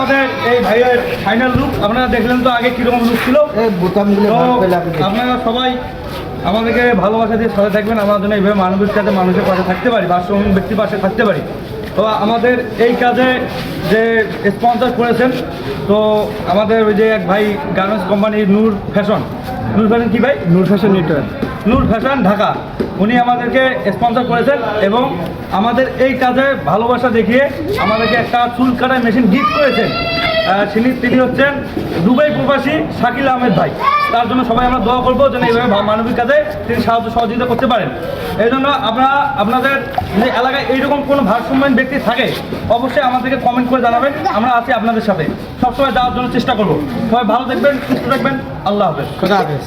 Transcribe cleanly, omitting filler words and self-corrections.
আমাদের এই ভাইয়ের ফাইনাল লুক। আপনারা দেখলেন তো আগে কীরকম লুক ছিল। আপনারা সবাই আমাদেরকে ভালোবাসা দিয়ে সাথে থাকবেন। আমার জন্য এইভাবে মানবিক কাজে মানুষের পাশে থাকতে পারি, ভারসাম্য ব্যক্তির পাশে থাকতে পারি। তো আমাদের এই কাজে যে স্পন্সর করেছেন, তো আমাদের ওই যে এক ভাই গার্মেন্টস কোম্পানির নূর ফ্যাশন কি ভাই? নূর ফ্যাশন নেটওয়ার্ক, নূর ফ্যাশন ঢাকা, উনি আমাদেরকে স্পন্সর করেছেন এবং আমাদের এই কাজে ভালোবাসা দেখিয়ে আমাদেরকে একটা চুল কাটার মেশিন গিফট করেছেন। তিনি হচ্ছেন দুবাই প্রবাসী শাকিল আহমেদ ভাই। তার জন্য সবাই আমরা দোয়া করবো যেন এইভাবে মানবিক কাজে তিনি সাহায্য সহযোগিতা করতে পারেন। এই জন্য আপনাদের যে এলাকায় এইরকম কোনো ভারসাম্যহীন ব্যক্তি থাকে অবশ্যই আমাদেরকে কমেন্ট করে জানাবেন। আমরা আছি আপনাদের সাথে, সবসময় যাওয়ার জন্য চেষ্টা করবো। সবাই ভালো দেখবেন, সুস্থ থাকবেন। আল্লাহ হাফেজ। খোদা হাফেজ।